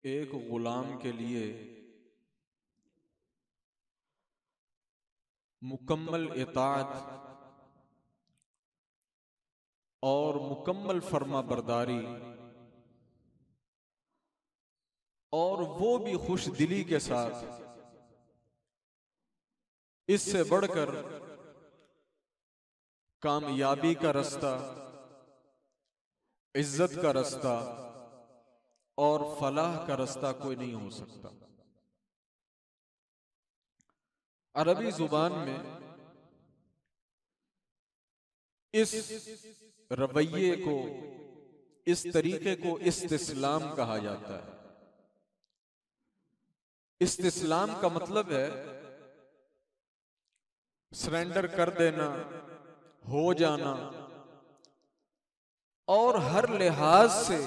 एक गुलाम के लिए मुकम्मल इताअत और मुकम्मल फर्मा बरदारी और वो भी खुश दिली के साथ, इससे बढ़कर कामयाबी का रास्ता, इज्जत का रास्ता और फलाह का रास्ता कोई नहीं हो सकता। अरबी जुबान में इस रवैये को, इस तरीके को इस्तिस्लाम कहा जाता है। इस्तिस्लाम का मतलब है सरेंडर कर देना, हो जाना और हर लिहाज से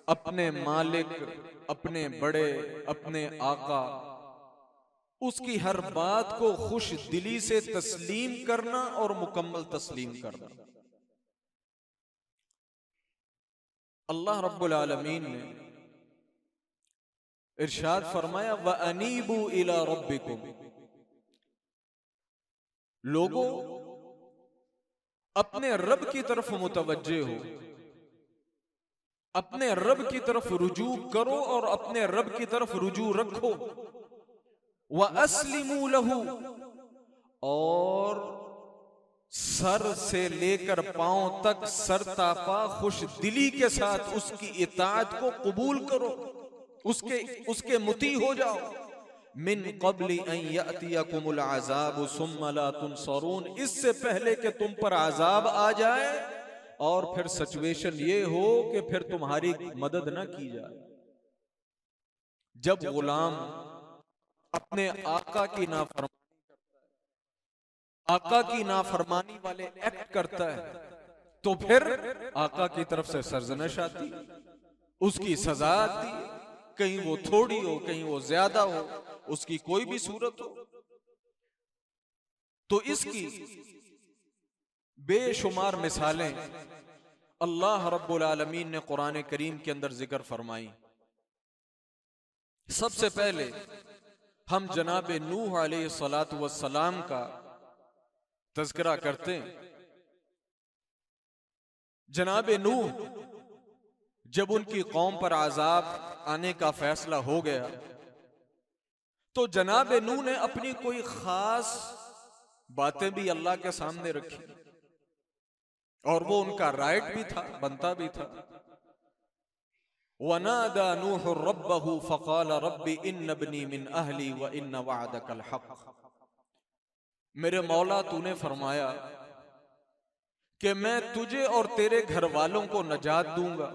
अपने मालिक, अपने बड़े, अपने आका, उसकी हर बात को खुश दिली से तस्लीम करना और मुकम्मल तस्लीम करना। अल्लाह रब्बुल आलमीन ने इरशाद फरमाया, व अनीबू इला रब्बिकुम, लोगों अपने रब की तरफ मुतवज्जे हो, अपने रब की तरफ रुजू करो और अपने रब की तरफ रुजू रखो। व अस्लिमू लहू, और सर से लेकर पांव तक सरतापा खुश दिली के साथ उसकी इताअत को कबूल करो, उसके मुती हो जाओ। मिन क़ब्लि अन यअतियकुमुल अज़ाबु सुम्मा ला तुनसरून, इससे पहले कि तुम पर अजाब आ जाए और फिर सिचुएशन ये हो कि फिर तुम्हारी मदद ना की जाए। जब गुलाम अपने आका की नाफरमानी वाले एक्ट करता है तो फिर आका की तरफ से सरजनश आती, उसकी सजा आती, कहीं वो थोड़ी हो, कहीं वो ज्यादा हो, उसकी कोई भी सूरत हो। तो इसकी बेशुमार मिसालें अल्लाह रब्बुल आलमीन ने कुरान करीम के अंदर जिक्र फरमाई। सबसे पहले हम जनाब नूह अलैहिस्सलातु वस्सलाम का तज़किरा करते हैं। जनाब नूह जब उनकी कौम पर अजाब आने का फैसला हो गया तो जनाब नूह ने अपनी कोई खास बातें भी अल्लाह के सामने रखी और वो उनका राइट भी था, बनता भी था। वनादा नूह रब्बहु फक़ाल रब्बी इन्न इब्नी मिन अहली व इन्न वअदकल हक़, मेरे मौला तूने फरमाया कि मैं तुझे और तेरे घर वालों को नजात दूंगा,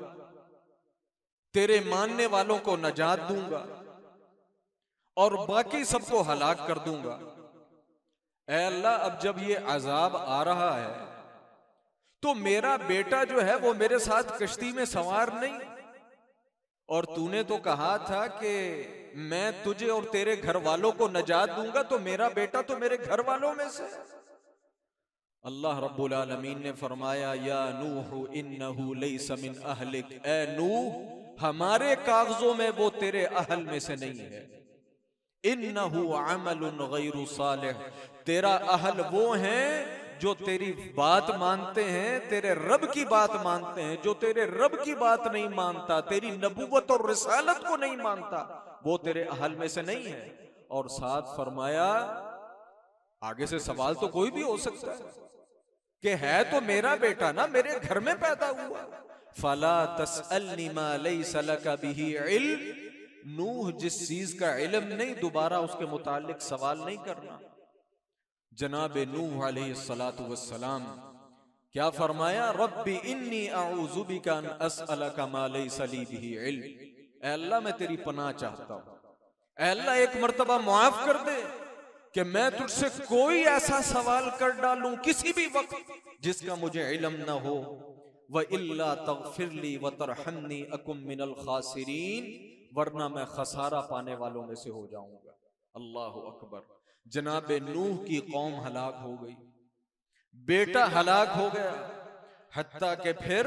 तेरे मानने वालों को नजात दूंगा और बाकी सबको हलाक कर दूंगा। ऐ अल्लाह, अब जब ये अजाब आ रहा है तो मेरा बेटा जो है वो मेरे साथ कश्ती में सवार नहीं, और तूने तो कहा था कि मैं तुझे और तेरे घर वालों को नजात दूंगा, तो मेरा बेटा तो मेरे घर वालों में से। अल्लाह रब्बुल आलमीन ने फरमाया, या नूह इन्नहु लैसा मिन अहलिक, ए नूह हमारे कागजों में वो तेरे अहल में से नहीं है। इन्नहु अमलुन गैरु सालिह, तेरा अहल वो हैं जो तेरी बात मानते हैं, तेरे रब की बात मानते हैं। जो तेरे रब की बात नहीं मानता, तेरी नबूवत और रिसालत को नहीं मानता, वो तेरे अहल में से नहीं है। और साथ फरमाया, आगे से सवाल तो कोई भी हो सकता है कि है तो मेरा बेटा ना, मेरे घर में पैदा हुआ। फला तसअलनी मा लैसा लका बिही इल्म, नूह जिस चीज का इल्म नहीं, दोबारा उसके मुतालिक सवाल नहीं करना। जनाब नूह अलैहिस्सलातु वस्सलाम क्या फरमाया, रब्बी इन्नी अऊज़ु बिका अन असअलका मा लैसा ली बिही इल्म, ऐ अल्लाह मैं तेरी पनाह चाहता हूं, ऐ अल्लाह एक मर्तबा मुआफ कर दे कि मैं तुझसे कोई ऐसा सवाल कर डालूं किसी भी वक्त जिसका मुझे इल्म ना हो। व इल्ला तग़फिरली व तरहमनी अकुम मिनल खासिरीन, वरना मैं खसारा पाने वालों में से हो जाऊंगा। अल्लाह अकबर। जनाब नूह की कौम हलाक हो गई, बेटा हलाक हो गया, हत्ता के फिर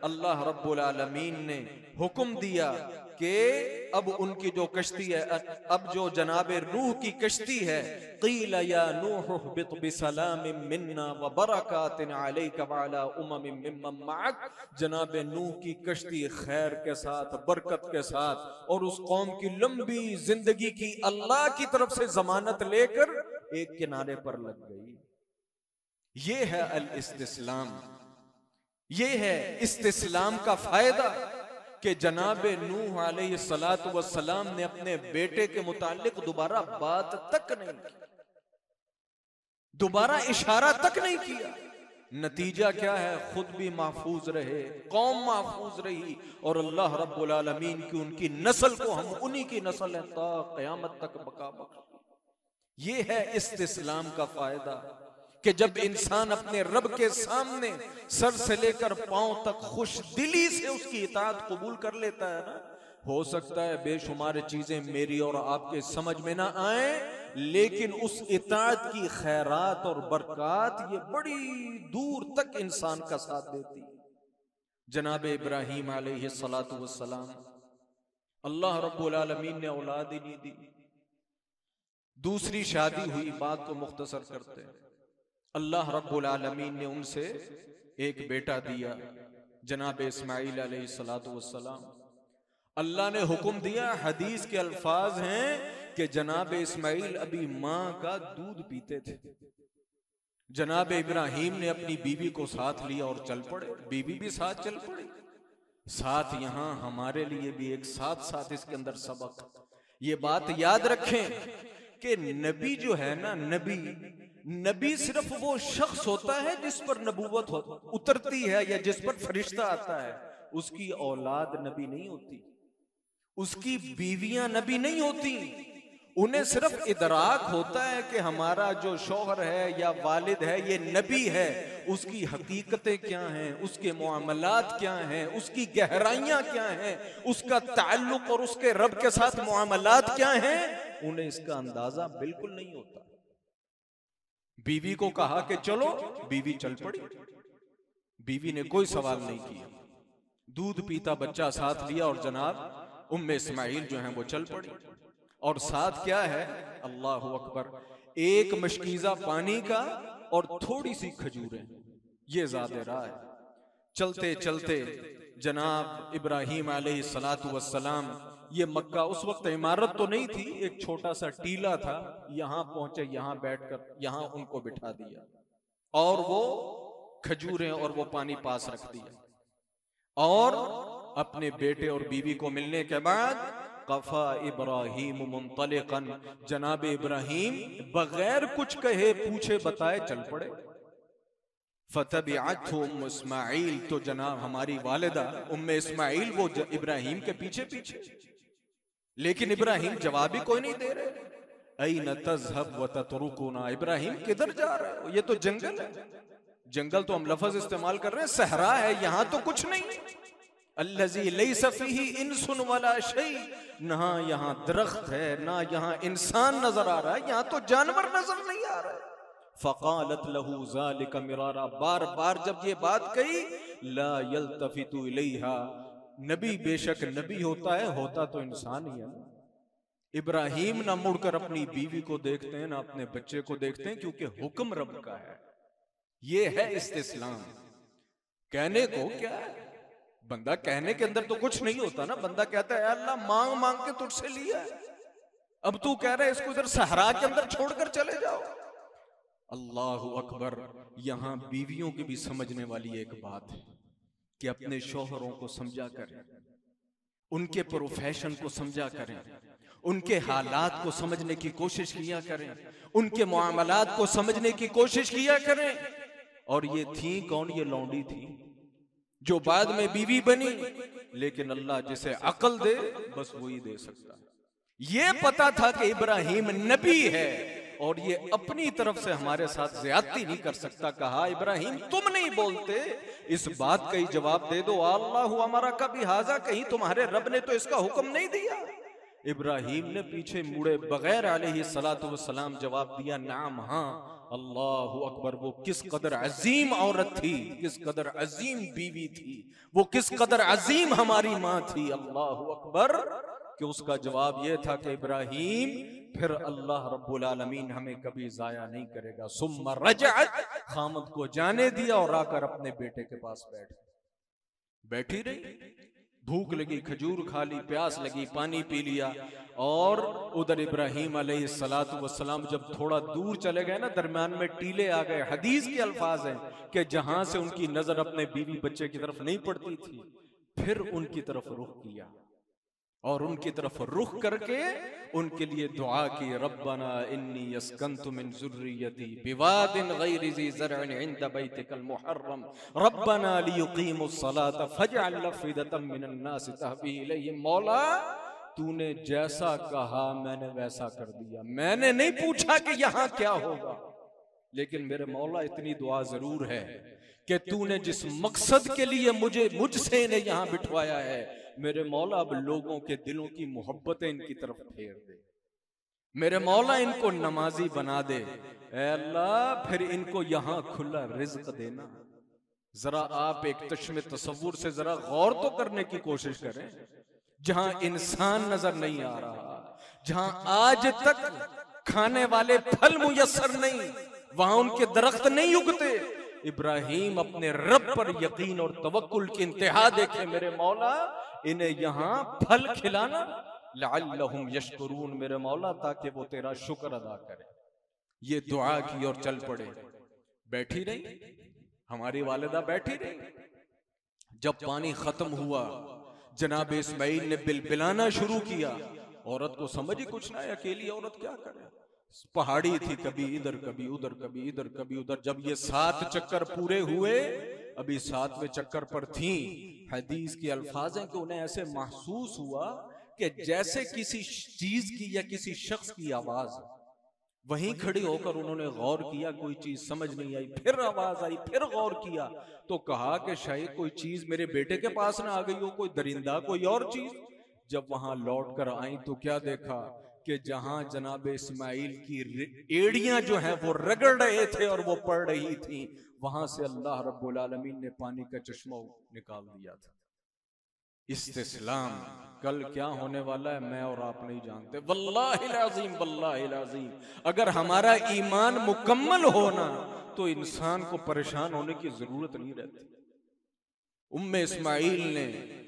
अल्लाह रब्बुल आलमीन ने हुक्म दिया कि अब उनकी जो कश्ती है, अब जो जनाबे नूह की कश्ती है, क़ीला या नूह बित बिसलामिन मिन्ना व बरकातिन अलैका व अला उममिन मिम्मन मअक, जनाबे नूह की कश्ती खैर के साथ, बरकत के साथ और उस कौम की लंबी जिंदगी की अल्लाह की तरफ से जमानत लेकर एक किनारे पर लग गई। ये है अल इस्तिस्लाम, ये है इस्तिस्लाम का फायदा कि जनाबे नूह अलैहिस्सलातु वस्सलाम ने अपने बेटे के मुतालिक दोबारा बात तक नहीं की, दोबारा इशारा तक नहीं किया। नतीजा क्या है? खुद भी महफूज रहे, कौम महफूज रही और अल्लाह रब्बुल आलमीन की उनकी नस्ल को हम उन्हीं की नस्ल है ता क़यामत तक बका बख्श। ये है इस्तिस्लाम का फायदा कि जब इंसान अपने रब के सामने सर से लेकर पांव तक खुश दिली से उसकी इताअत कबूल कर लेता है ना, हो सकता है बेशुमार चीजें मेरी और आपके समझ में ना आए, लेकिन उस इताअत की खैरात और बरकत ये बड़ी दूर तक इंसान का साथ देती। जनाबे इब्राहीम अलैहिस्सलातु वस्सलाम, अल्लाह रब्बुल आलमीन ने औलाद ही नहीं दी, दूसरी शादी हुई, बात को मुख्तसर करते हैं। अल्लाह रब्बुल आलमीन ने उनसे एक बेटा दिया, जनाब इस्माइल अलैहिस्सलातु वस्सलाम। अल्लाह ने हुक्म दिया, हदीस के अल्फाज हैं कि जनाब इस्माइल अभी मां का दूध पीते थे। जनाब इब्राहीम ने अपनी बीवी को साथ लिया और चल पड़े, बीवी भी साथ चल पड़ी। साथ यहां हमारे लिए भी एक साथ साथ इसके अंदर सबक, ये बात याद रखें कि नबी जो है ना, नबी सिर्फ वो शख्स होता है जिस पर नबूवत उतरती है या जिस पर फरिश्ता आता है, उसकी औलाद नबी नहीं होती, उसकी बीवियां नबी नहीं होती। उन्हें सिर्फ इदराक होता है कि हमारा जो शौहर है या वालिद है ये नबी है, उसकी हकीकतें क्या हैं, उसके मुआमलात क्या हैं, उसकी गहराइयां क्या हैं, उसका ताल्लुक और उसके रब के साथ मुआमलात क्या हैं, उन्हें इसका अंदाजा बिल्कुल नहीं होता। बीवी को कहा कि चलो, बीवी चल पड़ी, बीवी ने कोई सवाल नहीं किया, दूध पीता बच्चा साथ लिया और जनाब उम्मे इस्माइल जो है वो चल पड़ी। और साथ क्या है? अल्लाहु अकबर, एक मशकीजा पानी का और थोड़ी सी खजूरें, ये ज़ादे राह है। चलते चलते जनाब इब्राहीम अलैहिस्सलातु वस्सलाम, ये मक्का उस वक्त इमारत तो नहीं थी, एक छोटा सा टीला था, यहां पहुंचे, यहां बैठकर यहां उनको बिठा दिया और वो खजूरें और वो पानी पास रख दिया। और अपने बेटे और बीवी को मिलने के बाद कफा इब्राहीम मुंतलिकन, जनाब इब्राहीम बगैर कुछ कहे पूछे बताए चल पड़े। फतबिअतहु उम्म इस्माइल, तो जनाब हमारी वालिदा उम्मे इस्माइल वो इब्राहीम के पीछे पीछे, लेकिन इब्राहीम जवाब ही कोई नहीं दे रहे। ऐन तज़हब व ततरुकुना, इब्राहीम किधर जा रहे हो, ये तो जंगल है। जंगल तो हम लफ्ज इस्तेमाल कर रहे हैं, सहरा है, यहां तो कुछ नहीं। अल्लज़ी लैसा फ़ीही इंसुन वला शै, ना यहाँ दरख्त है ना यहाँ इंसान नजर आ रहा है, यहाँ तो जानवर नजर नहीं आ रहा है। फ़क़ालत लहू ज़ालिका मिरारा, बार बार जब ये बात कही, ला यल्तफ़ितु इलैहा, नबी बेशक नबी होता तो इंसान ही है। इब्राहीम ना मुड़कर अपनी बीवी को देखते हैं ना अपने बच्चे को देखते हैं, क्योंकि हुक्म रब का है। ये है इस्तिस्लाम। कहने को क्या है, बंदा कहने के अंदर तो कुछ नहीं होता ना, बंदा कहता है अल्लाह मांग मांग के तुझसे लिया है, अब तू कह रहा है इसको इधर सहरा के अंदर छोड़कर चले जाओ। अल्लाहु अकबर। यहां बीवियों की भी समझने वाली एक बात है कि अपने शौहरों को समझा करें, उनके प्रोफेशन को समझा करें, उनके हालात को समझने की कोशिश किया करें, उनके मुआमलात को समझने की कोशिश किया करें। और ये थी कौन? ये लौंडी थी जो बाद में बीवी बनी, लेकिन अल्लाह जिसे अकल दे बस वही दे सकता। ये पता था कि इब्राहीम नबी है और ये अपनी तरफ से हमारे साथ ज्यादती नहीं कर सकता। कहा इब्राहीम तुम नहीं बोलते, इस बात का ही जवाब दे दो, अल्लाह हमारा का भी हाजा, कहीं तुम्हारे रब ने तो इसका हुक्म नहीं दिया इब्राहिम ने पीछे मुड़े बगैर अलैहिस्सलातु वस्सलाम जवाब दिया, नाम, हाँ। अल्लाहु अकबर, वो किस कदर अजीम औरत थी, किस कदर अजीम बीवी थी, वो किस कदर अजीम हमारी माँ थी। अल्लाहु अकबर। कि उसका जवाब यह था कि इब्राहिम, फिर अल्लाह रब्बुल आलमीन हमें कभी जाया नहीं करेगा। सुम्मा रजअत, खामद को जाने दिया और आकर अपने बेटे के पास बैठी रही। भूख लगी, खजूर खा ली, प्यास लगी, पानी पी लिया। और उधर इब्राहिम अलैहिस्सलातु वस्सलाम जब थोड़ा दूर चले गए ना, दरम्यान में टीले आ गए। हदीस के अल्फाज हैं कि जहां से उनकी नजर अपने बीवी बच्चे की तरफ नहीं पड़ती थी, फिर उनकी तरफ रुख किया और उनकी तरफ रुख करके उनके लिए दुआ की, रब्बना इन्नी अस्कंतु मिन ज़ुर्रियती बिवादिन गैरि ज़ी ज़रअन इंद बैतिकल मुहर्रम रब्बना लियुकीमुस सलाता फजअल अफ़इदतम मिनन नास तहवी इलैहिम। मौला, तूने जैसा कहा मैंने वैसा कर दिया। मैंने नहीं पूछा कि यहाँ क्या होगा, लेकिन मेरे मौला इतनी दुआ जरूर है कि तूने जिस मकसद के लिए मुझसे इन्हें यहाँ बिठवाया है, मेरे मौला अब लोगों के दिलों की मोहब्बतें इनकी तरफ फेर दे। मेरे मौला इनको नमाजी बना दे। ऐ अल्लाह, फिर इनको यहाँ खुला रिज्क देना। जरा आप एक तश्मे तसव्वुर से जरा गौर तो करने की कोशिश करें। जहां इंसान नजर नहीं आ रहा, जहां आज तक खाने वाले फल मुयस्सर नहीं, वहां उनके दरख्त नहीं उगते, इब्राहिम अपने रब पर यकीन और तवक्कुल की इंतहा देखे। मेरे मौला, इन्हें यहाँ फल खिलाना, लअल्लहुम यशकुरून, मेरे मौला, ताकि वो तेरा शुक्र अदा करे। ये दुआ की और चल पड़े। बैठी रही हमारी वालिदा, बैठी रही। जब पानी खत्म हुआ, जनाब इस्माइल ने बिलबिलाना शुरू किया। औरत को समझ ही कुछ ना है, अकेली औरत क्या करे। पहाड़ी थी, कभी इधर कभी उधर, कभी इधर कभी उधर। जब ये 7 चक्कर पूरे हुए, अभी 7वें चक्कर पर थी। हदीस के अल्फाज हैं कि उन्हें ऐसे महसूस हुआ कि जैसे किसी चीज की या किसी शख्स की आवाज। वहीं खड़ी होकर उन्होंने गौर किया, कोई चीज समझ नहीं आई। फिर आवाज आई, फिर गौर किया तो कहा कि शायद कोई चीज मेरे बेटे के पास ना आ गई हो, कोई दरिंदा, कोई और चीज। जब वहां लौट कर आई तो क्या देखा कि जहां जनाब इस्माइल की एड़ियां जो हैं वो रगड़ रहे थे और वो पड़ रही थी, वहां से अल्लाह रब्बुल आलमीन ने पानी का चश्मा निकाल दिया था। इस्तिस्लाम कल क्या होने वाला है मैं और आप नहीं जानते। वल्लाहिल अज़ीम, वल्लाहिल अज़ीम, अगर हमारा ईमान मुकम्मल होना तो इंसान को परेशान होने की जरूरत नहीं रहती। उम्मे इस्माइल ने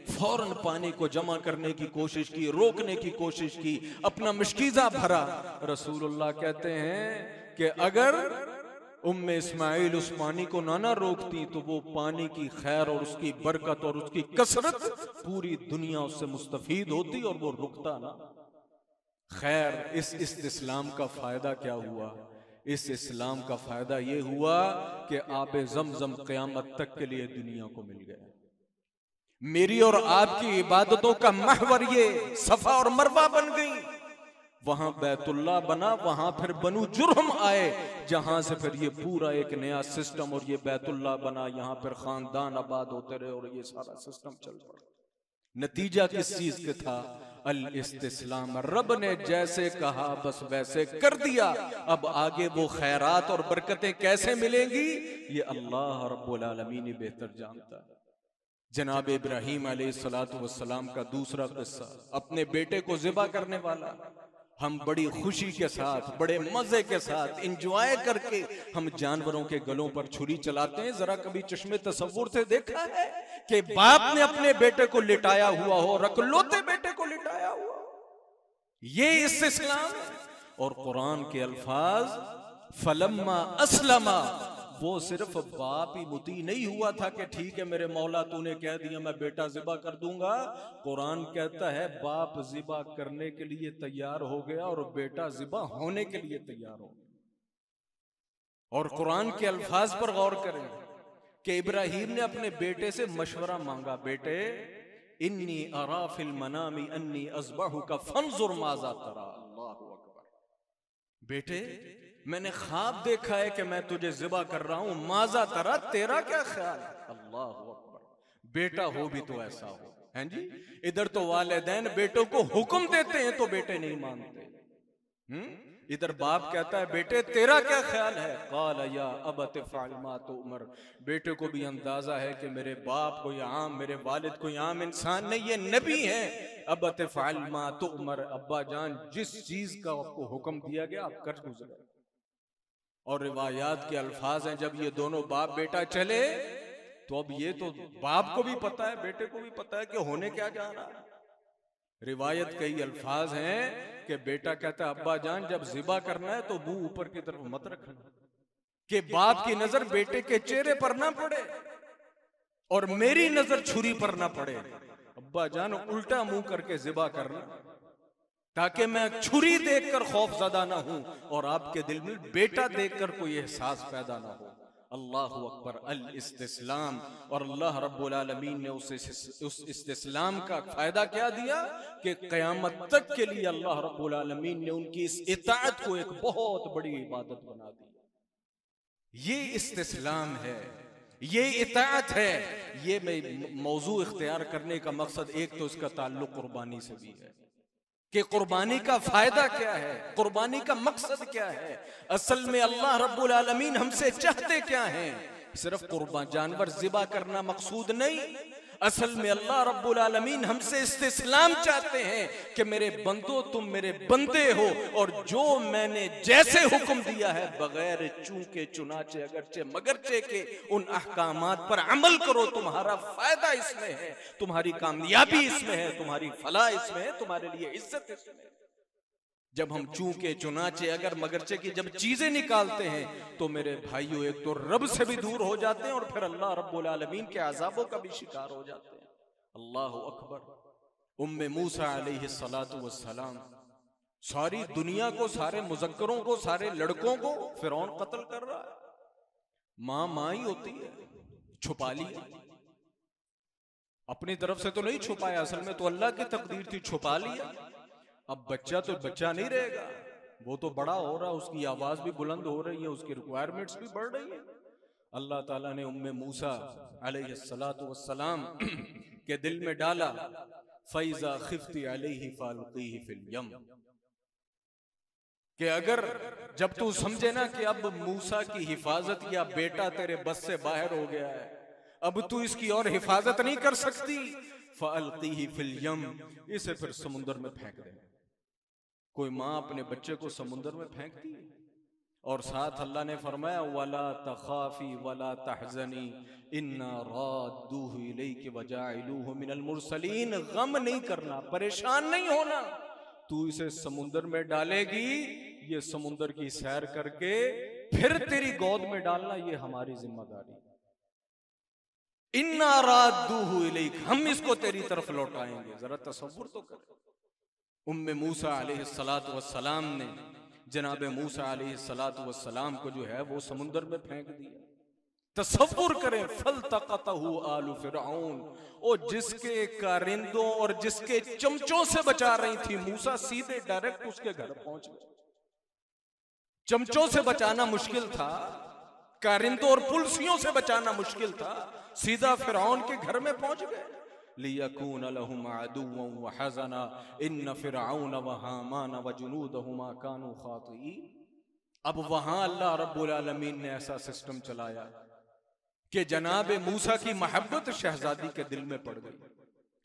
फौरन पानी को जमा करने की कोशिश की, रोकने की कोशिश की, अपना मुश्किज़ा भरा। रसूलुल्लाह कहते हैं कि अगर उम्मे इस्माइल उस पानी को ना रोकती तो वो पानी की खैर और उसकी बरकत और उसकी कसरत पूरी दुनिया उससे मुस्तफीद होती और वो रुकता ना। खैर, इस इस्लाम का फायदा क्या हुआ? इस इस्लाम का फायदा ये हुआ कि आबे ज़मज़म क़यामत तक के लिए दुनिया को मिल गया। मेरी और आपकी इबादतों का महवर ये सफा और मरवा बन गई। वहां बैतुल्लाह बना, वहां फिर बनु जुर्हम आए, जहां से फिर ये पूरा एक नया सिस्टम और ये बैतुल्लाह बना। यहाँ फिर खानदान आबाद होते रहे और ये सारा सिस्टम चल पड़ा। नतीजा किस चीज का था? अल इस्तिस्लाम। रब ने जैसे कहा बस वैसे कर दिया। अब आगे वो खैरात और बरकतें कैसे मिलेंगी ये अल्लाह रब्बुल आलमीन ही बेहतर जानता है। जनाब इब्राहीम अलैहिस्सलातु वस्सलाम का दूसरा किस्सा, अपने बेटे को ज़िबा करने वाला। हम बड़ी खुशी के साथ, बड़े मजे के साथ, इंजॉय करके हम जानवरों के गलों पर छुरी चलाते हैं। जरा कभी चश्मे तसव्वुर से देखा है कि बाप ने अपने बेटे को लिटाया हुआ हो, रकलोते बेटे को लिटाया हुआ? ये इस्लाम है। और कुरान के अल्फाज फलम्मा अस्लमा, वो सिर्फ बाप ही मुती नहीं हुआ था कि ठीक है मेरे मौला तूने कह दिया मैं बेटा ज़िबा कर दूंगा। कुरान कहता है बाप ज़िबा करने के लिए तैयार हो गया और बेटा ज़िबा होने के लिए तैयार हो गया। और कुरान के अल्फाज पर गौर करें कि इब्राहीम ने अपने बेटे से मशवरा मांगा, बेटे इन्नी अरा फिल मनामी अन्नी अज़बहुका फंजुर माज़ा तरा। अल्लाहु अकबर। बेटे मैंने ख्वाब देखा है कि मैं तुझे ज़िबा कर रहा हूं, माज़ा तरा, तेरा क्या ख्याल है? अल्लाहु अकबर। बेटा हो भी तो ऐसा हो, हैं जी। इधर तो वालिदैन बेटों को हुक्म देते हैं तो बेटे नहीं मानते। इधर बाप कहता है बेटे तेरा क्या ख्याल है, क़ाल या अबत फ़अल मा तुअमर, बेटे को भी अंदाजा है कि मेरे बाप कोई आम, मेरे वालिद कोई आम इंसान नहीं, ये नबी है। अबत फ़अल मा तुअमर, अब्बा जान जिस चीज का आपको हुक्म दिया गया आप कर गुजरे। और रिवायात के अल्फाज हैं, जब ये दोनों बाप बेटा चले तो अब ये तो बाप को भी पता है बेटे को भी पता है कि होने क्या जा रहा है। रिवायत कई अल्फाज हैं कि बेटा कहता है अब्बा जान जब ज़िबा करना है तो मुंह ऊपर की तरफ मत रखना, कि बाप की नजर बेटे के चेहरे पर ना पड़े और मेरी नजर छुरी पर ना पड़े। अब्बा जान उल्टा मुंह करके ज़िबा करना ताकि मैं छुरी देखकर खौफजदा ना हूं और आपके दिल में बेटा देखकर कोई एहसास पैदा ना हो। अल्लाहु अकबर। अल इस्तिस्लाम। और अल्लाह रब्बुल आलमीन ने उस इस्तिस्लाम का फायदा क्या दिया कि क़यामत तक के लिए अल्लाह रब्बुल आलमीन ने उनकी इस इताअत को एक बहुत बड़ी इबादत बना दी। ये इस्तिस्लाम है, ये इताअत है। ये मौजू इख्तियार करने का मकसद एक तो इसका ताल्लुक कुर्बानी से भी है कि कुर्बानी का फायदा क्या है, कुर्बानी का मकसद क्या है, असल में अल्लाह रब्बुल आलमीन हमसे चाहते क्या हैं। सिर्फ कुर्बान जानवर ज़िबा करना मकसूद नहीं, असल में अल्लाह रब्बुल आलमीन हमसे इस्तिस्लाम चाहते हैं कि मेरे बंदो तुम मेरे बंदे हो और जो मैंने जैसे हुक्म दिया है बगैर चूके चुनाचे अगरचे मगरचे के उन अहकामात पर अमल करो। तुम्हारा फायदा इसमें है, तुम्हारी कामयाबी इसमें है, तुम्हारी फलाह इसमें है, तुम्हारे लिए इज्जत इसमें है। जब हम चूके चुनाचे अगर मगरचे की जब चीजें निकालते हैं तो मेरे भाइयों एक तो रब से भी दूर हो जाते हैं और फिर अल्लाह रब्बुल आलमीन के अज़ाबों का भी शिकार हो जाते हैं। अल्लाह अकबर। उम्मे मूसा अलैहिस्सलातु वस्सलाम सारी दुनिया को, सारे मुज़क्करों को, सारे लड़कों को फिरौन कत्ल कर रहा है। माँ ही होती है, छुपा लिया, अपनी तरफ से तो नहीं छुपाया, असल में तो अल्लाह की तकदीर थी, छुपा लिया। अब बच्चा तो बच्चा नहीं रहेगा, वो तो बड़ा हो रहा, उसकी आवाज भी बुलंद हो रही है, उसकी रिक्वायरमेंट्स भी बढ़ रही है। अल्लाह ताला ने उम्मे मूसा अलैहिस्सलातु वस्सलाम के दिल में डाला फैज़ा खिफ्ती अलैहि फालुकीही फिल यम, कि अगर जब तू समझे ना कि अब मूसा की हिफाजत या बेटा तेरे बस से बाहर हो गया है, अब तू इसकी और हिफाजत नहीं कर सकती, फ़अल्क़ीही फिल यम, इसे फिर समुद्र में फेंक दे। कोई माँ अपने बच्चे को समुद्र में फेंकती है और साथ अल्लाह ने फरमाया वला तखाफी वला तहज़नी इन्ना राद्दूहु इलैकि वजाइलूहु मिनल मुरसलीन, गम नहीं करना, परेशान नहीं होना, तू इसे समुद्र में डालेगी, ये समुद्र की सैर करके फिर तेरी गोद में डालना, ये हमारी जिम्मेदारी। इन्ना राद्दूहु इलैक, हम इसको तेरी तरफ लौटाएंगे। जरा तसव्वुर तो कर। उम्मे मूसा अलैहिस्सलातु वस्सलाम ने जनाबे मूसा अलैहिस्सलातु वस्सलाम को जो है वो समुद्र में फेंक दिया। तसव्वुर करें, फल्तक़तहु आलु फिरऔन, और जिसके कारिंदों और जिसके चमचों से बचा रही थी मूसा, सीधे डायरेक्ट उसके घर पहुंच गए। चमचों से बचाना मुश्किल था, कारिंदों और पुलसियों से बचाना मुश्किल था, सीधा फिरऔन के घर में पहुंच गए। लियकून लहुम अदुव्वन व हज़ना इन्न फिरऔन व हामान व जुनूदहुमा कानू खातिईन। अब वहां अल्लाह रब्बुल आलमीन ने ऐसा सिस्टम चलाया कि जनाबे मूसा की मोहब्बत शहजादी के दिल में पड़ गई।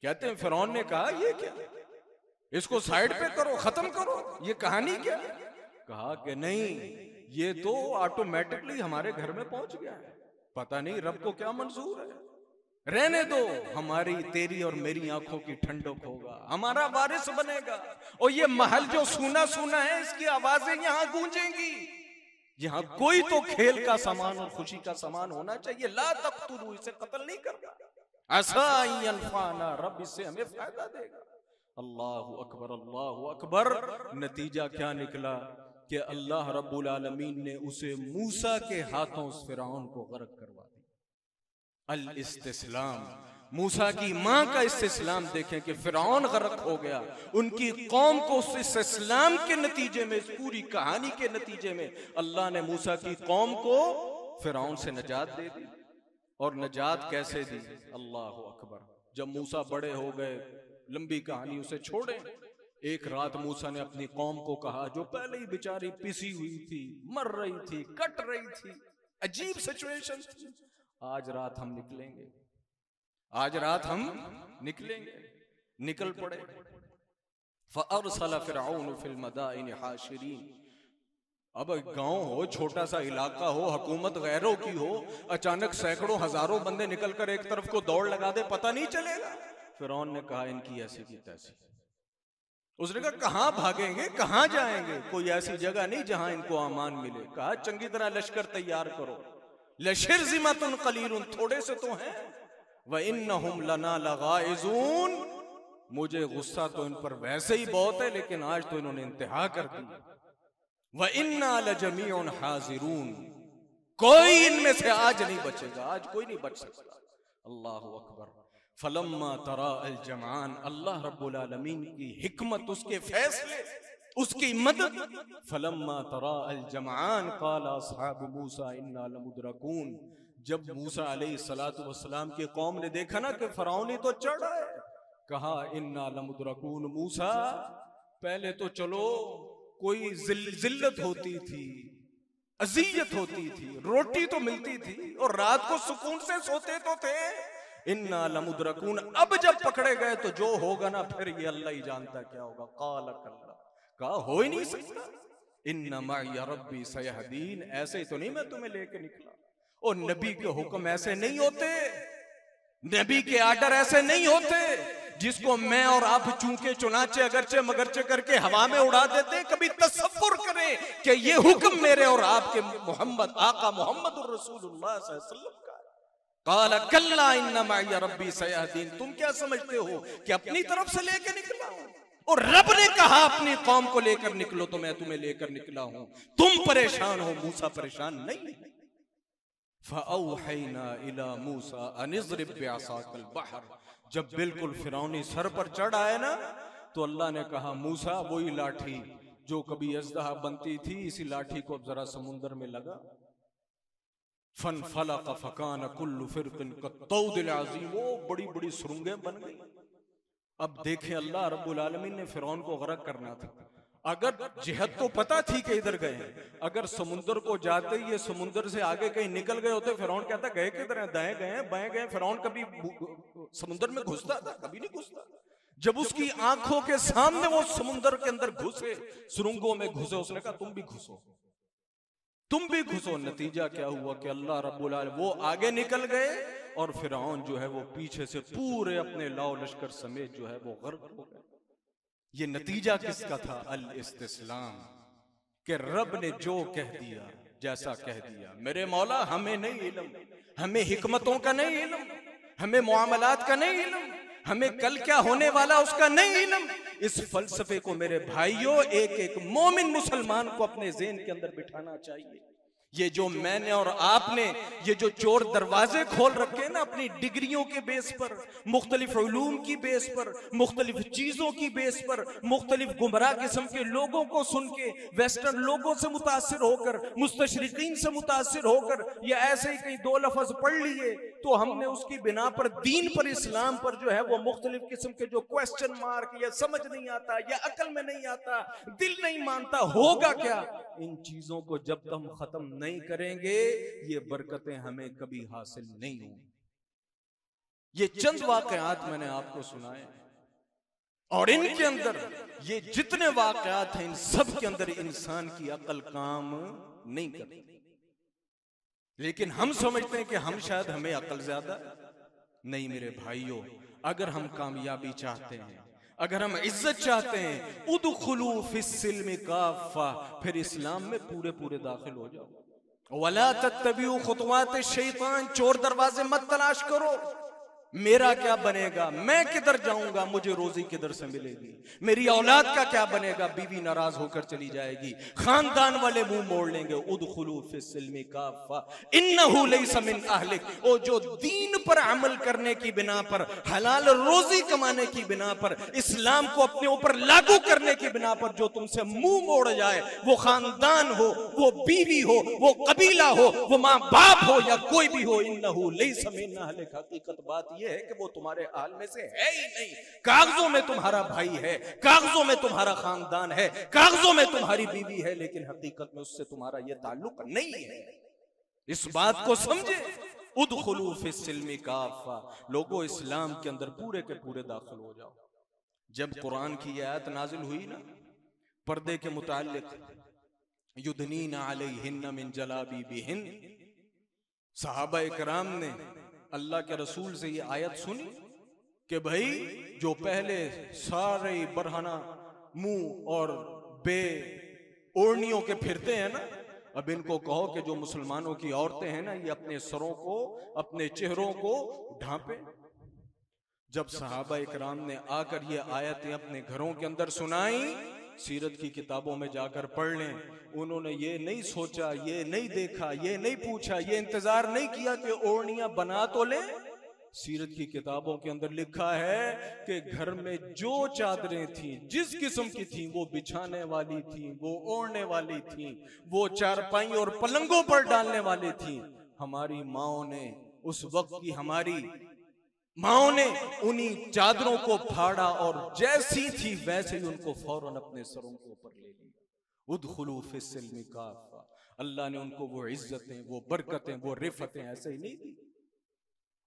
कहते हैं फिरौन ने कहा ये क्या, इसको साइड पे करो, खत्म करो, ये कहानी क्या? कहा कि नहीं, ये तो ऑटोमेटिकली हमारे घर में पहुंच गया है, पता नहीं रब को क्या मंजूर है, रहने दो, हमारी तेरी और मेरी आंखों की ठंडक होगा, हमारा वारिस बनेगा, और ये महल जो सूना सूना है इसकी आवाजें यहाँ गूंजेंगी, यहाँ कोई तो खेल का सामान और खुशी का सामान होना चाहिए। ला तक़तुलू, इसे कत्ल नहीं करना, असा यनफ़अना, रब इससे हमें फायदा देगा। अल्लाहु अकबर, अल्लाहु अकबर। नतीजा क्या निकला कि अल्लाह रब्बुल आलमीन ने उसे मूसा के हाथों उस फिरौन को गर्क करवा दिया। अल इस्तिस्लाम, मूसा की मां का इस्तिस्लाम देखें कि फिरौन गर्क हो गया, उनकी कौम को उस इस्तिस्लाम के नतीजे में, इस पूरी कहानी के नतीजे में अल्लाह ने मूसा की कौम को फिरौन से नजात दे दी। और नजात कैसे दी? अल्लाहु अकबर। जब मूसा बड़े हो गए, लंबी कहानी, उसे छोड़े। एक रात मूसा ने अपनी कौम को कहा, जो पहले ही बेचारी पिसी हुई थी, मर रही थी, कट रही थी, अजीब सिचुएशन थी, आज रात हम निकलेंगे, आज रात हम निकलेंगे। निकल पड़े। फ़अरसला फ़िरऔन फ़िल मदाइनि हाशिरीन। अब गांव हो, छोटा सा इलाका हो, हुकूमत गैरों की हो, अचानक सैकड़ों हजारों बंदे निकलकर एक तरफ को दौड़ लगा दे, पता नहीं चलेगा। फिरौन ने कहा इनकी ऐसी की तैसी। उसने कहा कहां भागेंगे, कहां जाएंगे, कोई ऐसी जगह नहीं जहां इनको अमान मिले। कहा चंगी तरह लश्कर तैयार करो, लशिरज़िमतुन क़लीलुन, थोड़े से तो हैं, व इन्नहुम लना लगाइज़ून, मुझे गुस्सा तो इन पर वैसे ही बहुत है, लेकिन आज तो इन्होंने इंतहा कर दी। व इन्ना लजमीउन हाज़िरून, कोई इनमें से आज नहीं बचेगा, आज कोई नहीं बच सकता। अल्लाहु अकबर। फलम्मा तरा अल जमान, अल्लाह रब्बुल आलमीन की हिकमत, उसके फैसले, उसकी मदद। फलम्मा तरा अल जमान क़ाल अस्हाबु मूसा इन्ना लमुद्रकून, जब मूसा अलैहिस्सलातु वस्सलाम की कौम ने देखा ना कि फ़िरौन ही तो चढ़ा है, कहा इन्ना लमुद्रकून, मूसा पहले तो चलो कोई जिल्लत होती थी, अज़ियत होती थी, रोटी तो मिलती थी और रात को सुकून से सोते तो थे। इन्ना लमुद्रकून, अब जब पकड़े गए तो जो होगा ना फिर ये अल्लाह ही जानता क्या होगा। काल कल्ला, कहा हो ही नहीं सकता। इन्ना माइया रब्बी सयहदीन, ऐसे ही तो नहीं मैं तुम्हें लेके निकला। और नबी के हुक्म ऐसे नहीं होते, नबी के आर्डर ऐसे नहीं होते जिसको मैं और आप चूंके चुनाचे अगरचे मगरचे करके हवा में उड़ा देते। कभी तसव्वुर करें कि ये हुक्म मेरे और आपके मोहम्मद आका मोहम्मद रसूलुल्लाह सल्लल्लाहु अलैहि वसल्लम का। काला कल्ला इन्ना माइया रब्बी सयहदीन, तुम क्या समझते हो कि अपनी तरफ से लेकर निकला हूं? और रब ने कहा अपनी कौम को लेकर निकलो तो मैं तुम्हें लेकर निकला हूं। तुम परेशान हो, मूसा परेशान नहीं। फ़अौहैना इला मूसा अन इज़रिब बिअसाकल बहर, जब बिल्कुल फिरौनी सर पर चढ़ आए ना तो अल्लाह ने कहा मूसा वही लाठी जो कभी अज़दहा बनती थी, इसी लाठी को जरा समुंदर में लगा। फन फलक फकान कुल्लु फिरकिन कत्तौदिल अज़ीम, वो बड़ी बड़ी सुरंगें बन गई। अब देखें, अल्लाह रब्बुल आलमीन ने फिरौन को गरक करना था। अगर जिहद तो पता थी कि इधर गए हैं, अगर समुंदर को जाते ही ये समुंदर से आगे कहीं निकल गए होते, फिरौन कहता गए किधर हैं, दाएं गए बाएं गए। फिरौन कभी समुंदर में घुसता था? कभी नहीं घुसता। जब उसकी आंखों के सामने वो समुंदर के अंदर घुसे, सुरंगों में घुसे, उसने कहा तुम भी घुसो, तुम भी घुसो। नतीजा क्या हुआ कि अल्लाह रब्बुल आलमीन वो आगे निकल गए और फिरौन जो है वो पीछे से पूरे अपने लाओ लश्कर समेत जो है वो गर्क हो गए। ये नतीजा किसका था? अल इस्तिस्लाम, कि रब ने जो कह दिया जैसा कह दिया। मेरे मौला हमें नहीं इल्म, हमें हिकमतों का नहीं इल्म, हमें मुआमलात का नहीं इल्म, हमें कल क्या होने वाला उसका नहीं इल्म। इस फलसफे को मेरे भाइयों एक एक मोमिन मुसलमान को अपने ज़हन के अंदर बिठाना चाहिए। ये जो मैंने और आपने ये जो चोर दरवाजे खोल रखे हैं ना अपनी डिग्रियों के बेस पर, मुख्तलिफ उलूम की बेस पर, मुख्तलिफ चीजों की बेस पर, मुख्तलिफ गुमराह किस्म के लोगों को सुन के, वेस्टर्न लोगों से मुतासिर होकर, मुस्तशरिकीन से मुतासिर होकर, या ऐसे ही कहीं दो लफ्ज पढ़ लिए तो हमने उसकी बिना पर दीन पर, इस्लाम पर जो है वो मुख्तलिफ किस्म के जो क्वेश्चन मार्क, या समझ नहीं आता, या अकल में नहीं आता, दिल नहीं मानता, होगा क्या? इन चीजों को जब तक हम खत्म नहीं करेंगे ये बरकतें हमें कभी हासिल नहीं होंगी। ये चंद वाकयात मैंने आपको सुनाए और इनके अंदर ये जितने वाकयात हैं इन सब के अंदर इंसान की अकल काम नहीं करती। लेकिन हम समझते हैं कि हम शायद हमें अकल ज्यादा। नहीं मेरे भाइयों, अगर हम कामयाबी चाहते हैं, अगर हम इज्जत चाहते हैं, उदखुलू फिस्सिल्मि काफ़ा, फिर इस्लाम में पूरे पूरे दाखिल हो जाओ। वला तत्तबिउ खुतवात शैतान, चोर दरवाजे मत तलाश करो। मेरा क्या बनेगा, मैं किधर जाऊंगा, मुझे रोजी किधर से मिलेगी, मेरी औलाद का क्या बनेगा, बीवी नाराज होकर चली जाएगी, खानदान वाले मुंह मोड़ लेंगे। उदखुलू फिस्सिल्मि काफ़ा इन्नहु लैसा मिन अहलिक, ओ जो दीन पर अमल करने की बिना पर, हलाल रोजी कमाने की बिना पर, इस्लाम को अपने ऊपर लागू करने की बिना पर जो तुमसे मुंह मोड़ जाए, वो खानदान हो, वो बीवी हो, वो कबीला हो, वो माँ बाप हो या कोई भी हो, इन्नहु लैसा मिन अहलिक, हकीकत बात यह है कि वो तुम्हारे हाल में से है ही नहीं। कागजों में तुम्हारा भाई है, कागजों में तुम्हारा खानदान है, कागजों में तुम्हारी बीवी है, लेकिन हकीकत में उससे तुम्हारा यह ताल्लुक नहीं है। इस बात को समझे। उदखुलू फिस्सिल्मी काफा, लोगों इस्लाम के अंदर पूरे के पूरे दाखिल हो जाओ। जब कुरान की आयत नाजिल हुई ना पर्दे के मुताल्लिक, युदनीना अलैहिन्ना मिन जलाबीबिहिन, सहाबा इकराम ने अल्लाह के रसूल से ये आयत सुनी कि भाई जो पहले सारे बरहना मुंह और बे ओढ़नियों के फिरते हैं ना, अब इनको कहो कि जो मुसलमानों की औरतें हैं ना, ये अपने सरों को, अपने चेहरों को ढांपे। जब सहाबा इकराम ने आकर ये आयतें अपने घरों के अंदर सुनाई, सीरत की किताबों में जाकर पढ़ लें, उन्होंने ये नहीं सोचा, ये नहीं देखा, ये नहीं पूछा, ये इंतजार नहीं किया कि ओढ़नियां बना तो ले। सीरत की किताबों के अंदर लिखा है कि घर में जो चादरें थी, जिस किस्म की थी, वो बिछाने वाली थी, वो ओढ़ने वाली थी, वो चारपाई और पलंगों पर डालने वाली थी। हमारी माओ ने, उस वक्त की हमारी माओ ने उन्हीं चादरों को फाड़ा और जैसी थी वैसे ही उनको फौरन अपने सरों के ऊपर ले लिया। उदखुलू फिस्सिल्मी काफा, अल्लाह ने उनको वो इज्जतें, वो बरकतें, वो रिफतें ऐसे ही नहीं दी।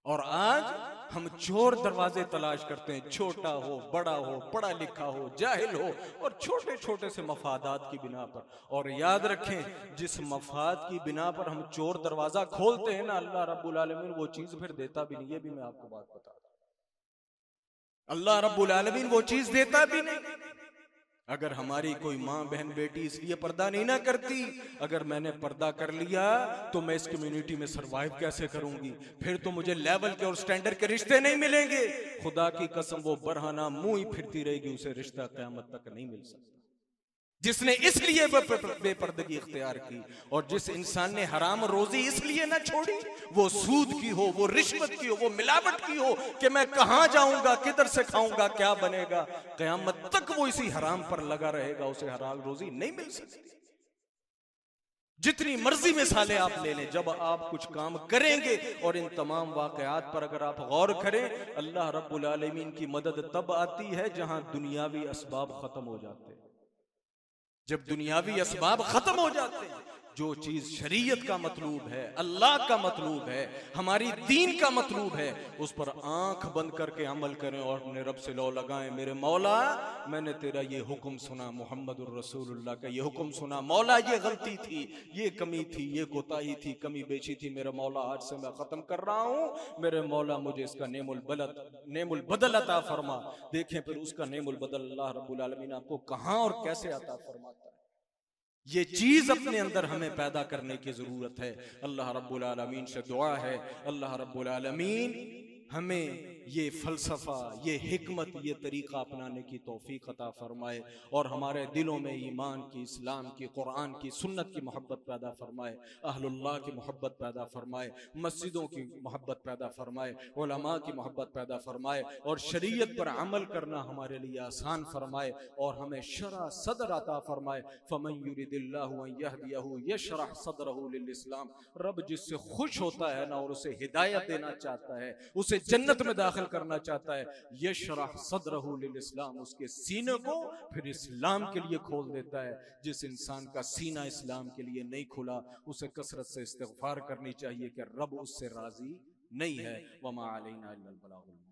और आज हम चोर दरवाजे तलाश करते हैं, छोटा हो, बड़ा हो, पढ़ा लिखा हो, जाहिल हो, और छोटे छोटे से मफादात की बिना पर। और याद रखें, जिस मफाद की बिना पर हम चोर दरवाजा खोलते हैं ना, अल्लाह रब्बुल आलमीन वो चीज फिर देता भी नहीं। ये भी मैं आपको बात बता दूं, अल्लाह रब्बुल आलमीन वो चीज देता भी नहीं। अगर हमारी कोई माँ बहन बेटी इसलिए पर्दा नहीं ना करती, अगर मैंने पर्दा कर लिया तो मैं इस कम्युनिटी में सरवाइव कैसे करूंगी, फिर तो मुझे लेवल के और स्टैंडर्ड के रिश्ते नहीं मिलेंगे। खुदा की कसम, वो बरहाना मुंह ही फिरती रहेगी, उसे रिश्ता क़यामत तक नहीं मिल सकता। जिसने इसलिए बेपर्दगी इख्तियार की, और जिस इंसान ने हराम रोजी इसलिए ना छोड़ी, वो सूद की हो, वो रिश्वत की हो, वो मिलावट की हो, कि मैं कहां जाऊंगा, किधर से खाऊंगा, क्या बनेगा, क़यामत तक वो इसी हराम पर लगा रहेगा, उसे हलाल रोजी नहीं मिल सकती। जितनी मर्जी मिसालें आप ले लें, जब आप कुछ काम करेंगे और इन तमाम वाकयात पर अगर आप गौर करें, अल्लाह रब्बुल आलमीन की मदद तब आती है जहां दुनियावी असबाब खत्म हो जाते हैं। जब दुनियावी असबाब खत्म हो जाते हैं, जो चीज शरीयत का मतलूब है, अल्लाह का मतलूब है, हमारी दीन का मतलूब है, उस पर आंख बंद करके अमल करें और अपने रब से लौ लगाएं, मेरे मौला मैंने तेरा ये हुक्म सुना, मुहम्मदुर रसूलुल्लाह का ये हुक्म सुना, मौला ये गलती थी, ये कमी थी, ये कोताही थी, कमी बेची थी, मेरे मौला आज से मैं खत्म कर रहा हूं, मेरे मौला मुझे इसका नेमुल बदल अता फरमा। देखें फिर उसका नेमुल बदल अल्लाह रब्बुल आलमीन आपको कहां और कैसे अता फरमाता है। ये चीज अपने अंदर हमें पैदा करने की जरूरत है। अल्लाह रब्बुल आलमीन से दुआ है, अल्लाह रब्बुल आलमीन हमें ये फलसफा, ये हिकमत, ये तरीका अपनाने की तौफीक अता फरमाए और हमारे दिलों में ईमान की, इस्लाम की, कुरान की, सुन्नत की मोहब्बत पैदा फरमाए, अहलुल्लाह की मोहब्बत पैदा फरमाए, मस्जिदों की मोहब्बत पैदा फरमाए, उलमा की मोहब्बत पैदा फरमाए और शरीयत पर अमल करना हमारे लिए आसान फरमाए और हमें शरह सदर अता फरमाए। फमन युरिदिल्लाहु अन यहदियहु यशरह सदरहु लिल इस्लाम, रब जिससे खुश होता है ना और उसे हिदायत देना चाहता है, उसे जन्नत में दाखिल करना चाहता है, यशरह सदरहु लिल इस्लाम, उसके सीने को फिर इस्लाम के लिए खोल देता है। जिस इंसान का सीना इस्लाम के लिए नहीं खुला, उसे कसरत से इस्तिग़फ़ार करनी चाहिए कि रब उससे राजी नहीं है। वमा अलैना इल्लल बलागुल।